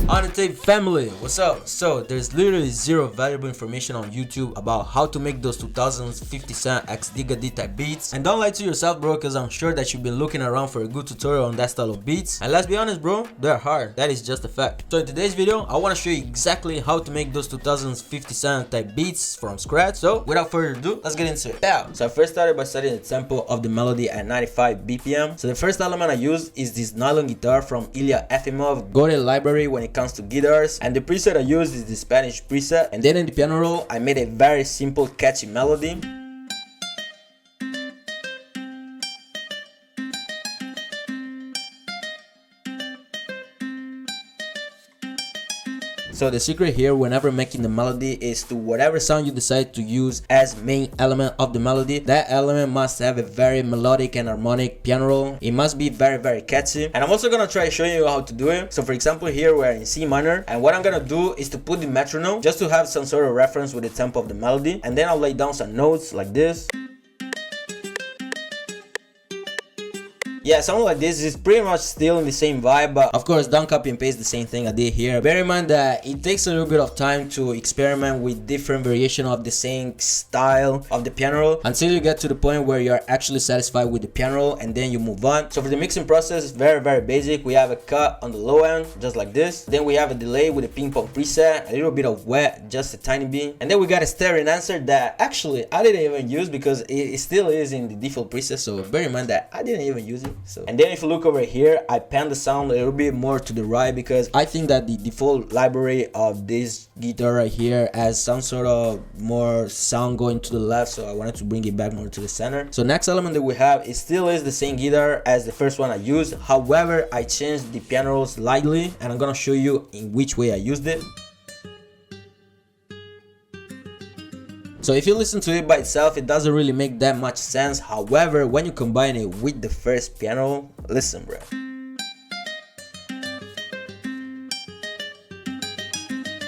On the tape family, what's up? So there's literally zero valuable information on YouTube about how to make those 2000s 50 Cent x Digga D type beats. And don't lie to yourself, bro, because I'm sure that you've been looking around for a good tutorial on that style of beats. And let's be honest, bro, they're hard. That is just a fact. So in today's video, I want to show you exactly how to make those 2000s 50 Cent type beats from scratch. So without further ado, let's get into it. Yeah. So I first started by setting the tempo of the melody at 95 BPM. So the first element I used is this nylon guitar from Ilya Efimov. Go to the library when it comes to guitars, and the preset I used is the Spanish preset. And then in the piano roll I made a very simple catchy melody. So the secret here whenever making the melody is to whatever sound you decide to use as main element of the melody, that element must have a very melodic and harmonic piano roll. It must be very catchy. And I'm also gonna try showing you how to do it. So for example, here we're in C minor, and what I'm gonna do is to put the metronome just to have some sort of reference with the tempo of the melody, and then I'll lay down some notes like this. Yeah, something like this is pretty much still in the same vibe, but of course don't copy and paste the same thing I did here. Bear in mind that it takes a little bit of time to experiment with different variation of the same style of the piano roll until you get to the point where you're actually satisfied with the piano roll, and then you move on. So for the mixing process, very basic. We have a cut on the low end just like this, then we have a delay with a ping pong preset, a little bit of wet, just a tiny bit, and then we got a stereo enhancer that actually I didn't even use because it still is in the default preset. So bear in mind that I didn't even use it. So, and then if you look over here, I pan the sound a little bit more to the right because I think that the default library of this guitar right here has some sort of more sound going to the left, so I wanted to bring it back more to the center. So next element that we have, it still is the same guitar as the first one I used. However, I changed the piano roll slightly, and I'm gonna show you in which way I used it. So if you listen to it by itself, it doesn't really make that much sense. However, when you combine it with the first piano, listen, bro.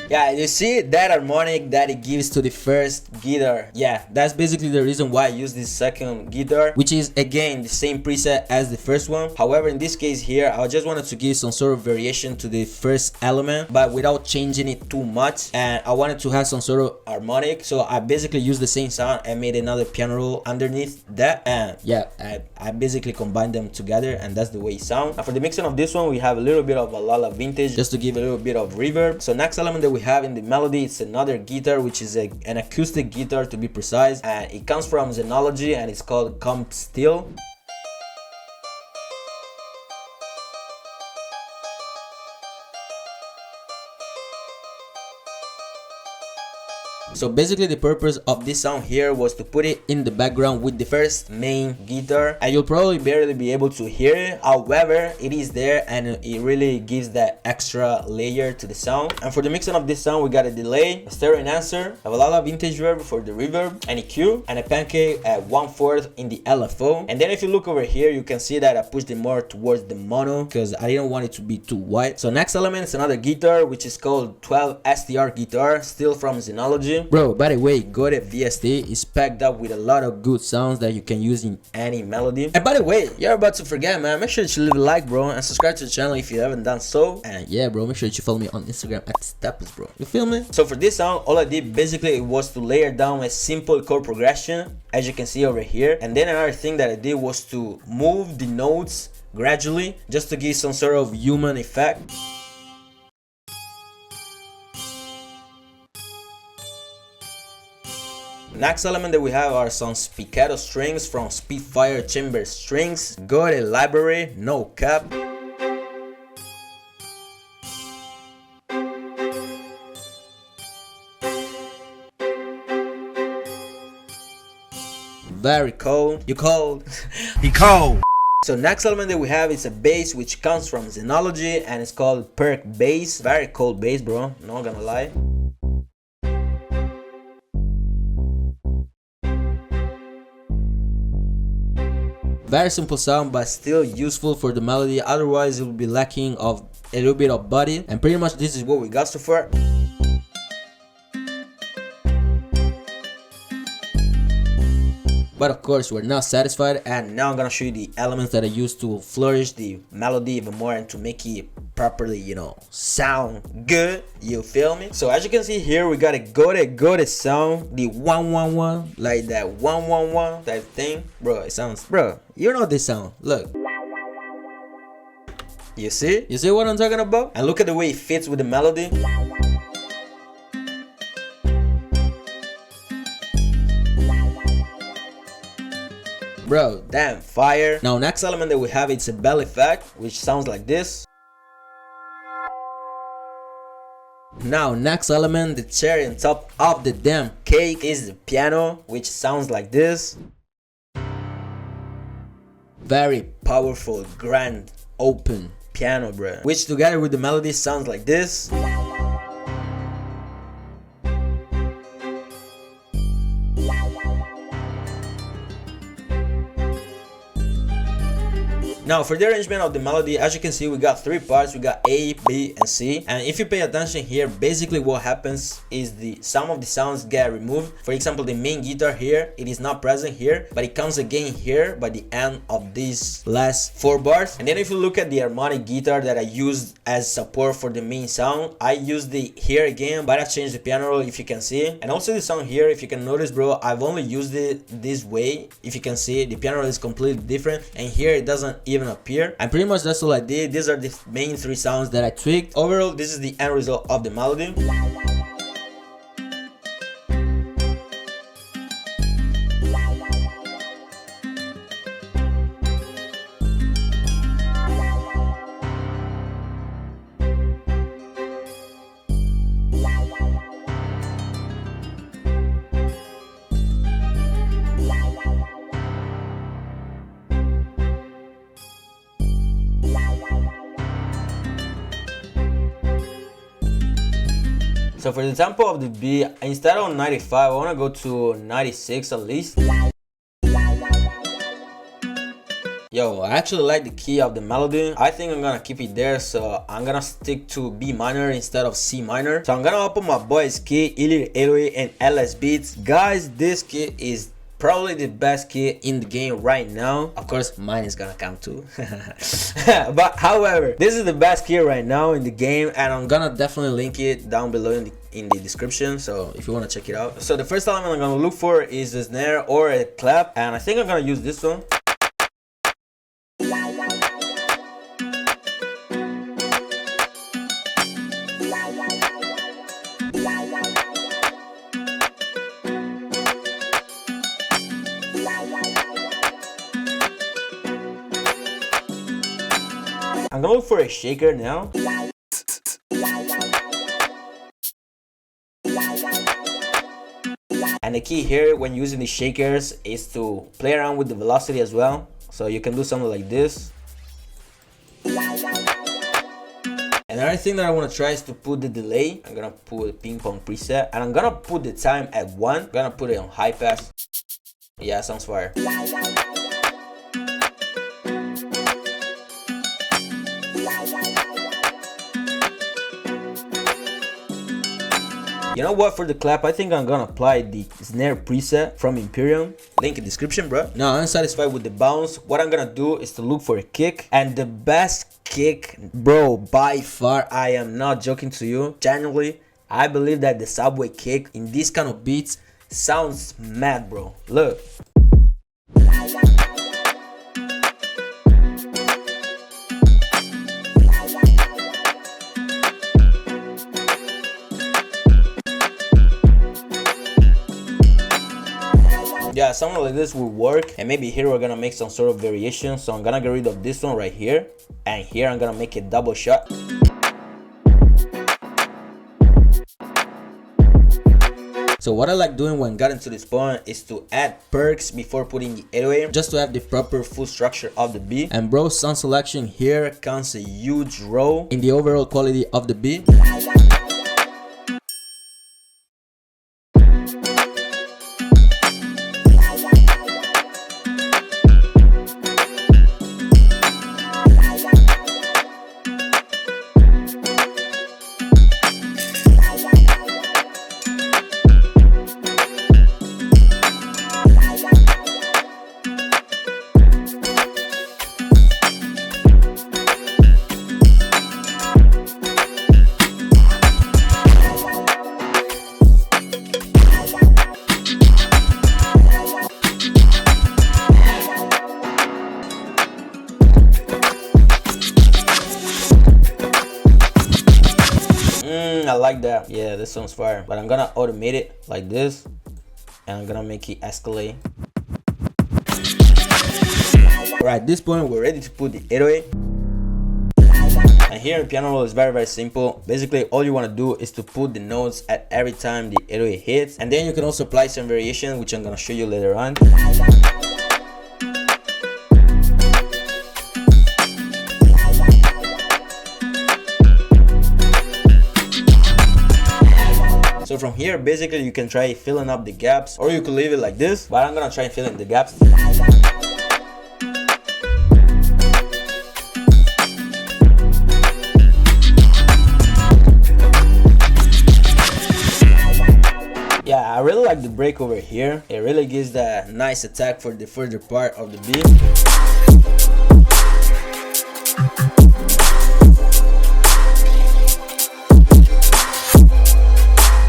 Yeah, you see that harmonic that it gives to the first guitar. Yeah, that's basically the reason why I use this second guitar, which is again the same preset as the first one. However, in this case here, I just wanted to give some sort of variation to the first element, but without changing it too much. And I wanted to have some sort of harmonic, so I basically used the same sound and made another piano roll underneath that. And yeah, I basically combined them together, and that's the way it sounds. And for the mixing of this one, we have a little bit of a Lala vintage just to give a little bit of reverb. So next element that we have in the melody, it's another guitar, which is an acoustic guitar to be precise, and it comes from Xenology and it's called Come Still. So basically the purpose of this sound here was to put it in the background with the first main guitar, and you'll probably barely be able to hear it. However, it is there and it really gives that extra layer to the sound. And for the mixing of this sound, we got a delay, a stereo enhancer, a lot of vintage reverb for the reverb, an EQ, and a pancake at 1/4 in the LFO. And then if you look over here, you can see that I pushed it more towards the mono because I didn't want it to be too white. So next element is another guitar, which is called 12 STR guitar, still from Xenology. Bro, by the way, go to VST. It's packed up with a lot of good sounds that you can use in any melody. And by the way, you're about to forget, man, make sure that you leave a like, bro, and subscribe to the channel if you haven't done so. And yeah, bro, make sure that you follow me on Instagram at Steppers, bro. You feel me? So for this sound, all I did basically was to layer down a simple chord progression, as you can see over here. And then another thing that I did was to move the notes gradually, just to give some sort of human effect. Next element that we have are some spiccato strings from Spitfire Chamber Strings. Go to the library, no cap. Very cold. You cold? He cold. So next element that we have is a bass which comes from Xenology and it's called Perk Bass. Very cold bass, bro, not gonna lie. Very simple sound, but still useful for the melody, otherwise it will be lacking of a little bit of body. And pretty much this is what we got so far. but of course we're not satisfied, and now I'm gonna show you the elements that I used to flourish the melody even more and to make it properly, you know, sound good. You feel me? So as you can see here, we got a good sound, the 111, like that 111 type thing, bro. It sounds, bro, you know this sound. Look, you see what I'm talking about? And look at the way it fits with the melody. Bro, damn fire. Now next element that we have, it's a bell effect, which sounds like this. Now next element, the cherry on top of the damn cake, is the piano, which sounds like this. Very powerful, grand, open piano, bro, which together with the melody sounds like this. Now for the arrangement of the melody, as you can see, we got three parts. We got A, B, and C. And if you pay attention here, basically what happens is some of the sounds get removed. For example, the main guitar here, it is not present here, but it comes again here by the end of these last 4 bars. And then if you look at the harmonic guitar that I used as support for the main sound, I used it here again, but I changed the piano roll, if you can see. And also the sound here, if you can notice, bro, I've only used it this way. If you can see, the piano roll is completely different, and here it doesn't even appear. And pretty much that's all I did. These are the main 3 sounds that I tweaked. Overall, this is the end result of the melody. So for the tempo of the beat, instead of 95, I want to go to 96 at least. Yo, I actually like the key of the melody. I think I'm gonna keep it there, so I'm gonna stick to B minor instead of C minor. So I'm gonna open my boy's key, Ilir Eloy and LS Beats. Guys, this key is probably the best key in the game right now. Of course, mine is gonna come too. But however, this is the best key right now in the game, and I'm gonna definitely link it down below in the description, so if you want to check it out. So the first element I'm gonna look for is a snare or a clap, and I think I'm gonna use this one. I'm gonna look for a shaker now. And the key here when using the shakers is to play around with the velocity as well. So you can do something like this. Another thing that I want to try is to put the delay. I'm gonna put a ping pong preset, and I'm gonna put the time at 1. I'm gonna put it on high pass. Yeah, sounds fire. You know what, for the clap, I think I'm gonna apply the snare preset from Imperium. Link in description, bro. Now I'm satisfied with the bounce. What I'm gonna do is to look for a kick, and the best kick, bro, by far, I am not joking to you, genuinely, I believe that the subway kick in these kind of beats sounds mad, bro. Look. Yeah, something like this will work, and maybe here we're gonna make some sort of variation. So I'm gonna get rid of this one right here, and here I'm gonna make a double shot. So what I like doing when getting to this point is to add perks before putting the 808, just to have the proper full structure of the beat. And bro, sound selection here counts a huge role in the overall quality of the beat. I like that. Yeah, this sounds fire. But I'm gonna automate it like this, and I'm gonna make it escalate. Alright, at this point we're ready to put the 808. And here in piano roll is very simple. Basically all you want to do is to put the notes at every time the 808 hits, and then you can also apply some variation, which I'm gonna show you later on. So from here, basically you can try filling up the gaps, or you could leave it like this, but I'm gonna try filling the gaps. Yeah, I really like the break over here. It really gives that nice attack for the further part of the beat.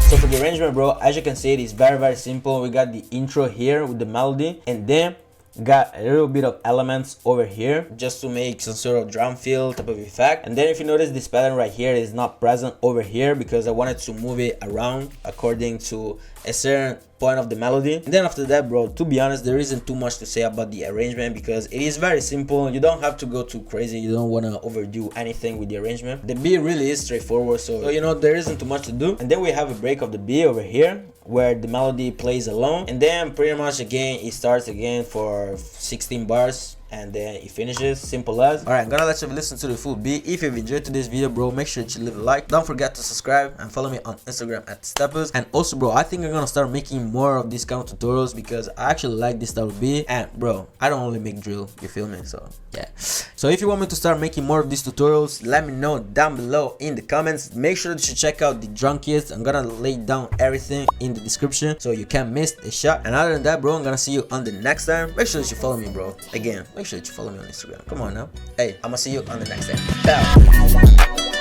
So for the arrangement, bro, as you can see, it is very simple. We got the intro here with the melody, and then got a little bit of elements over here just to make some sort of drum fill type of effect. And then if you notice, this pattern right here is not present over here because I wanted to move it around according to a certain point of the melody. And then after that, bro, to be honest, there isn't too much to say about the arrangement because it is very simple. You don't have to go too crazy. You don't want to overdo anything with the arrangement. The beat really is straightforward, so you know, there isn't too much to do. And then we have a break of the beat over here where the melody plays alone, and then pretty much again it starts again for 16 bars, and then it finishes. Simple as. Alright, I'm gonna let you listen to the full beat. If you've enjoyed today's video, bro, make sure that you leave a like. Don't forget to subscribe and follow me on Instagram at Steppers. And also, bro, I think I'm gonna start making more of these kind of tutorials because I actually like this style of beat. And bro, I don't only make drill, you feel me? So yeah, so if you want me to start making more of these tutorials, let me know down below in the comments. Make sure that you check out the drum kits. I'm gonna lay down everything in the description so you can't miss a shot. And other than that, bro, I'm gonna see you on the next time. Make sure that you follow me, bro. Again, make sure that you follow me on Instagram. Come on now. Hey, I'm gonna see you on the next time. Ciao.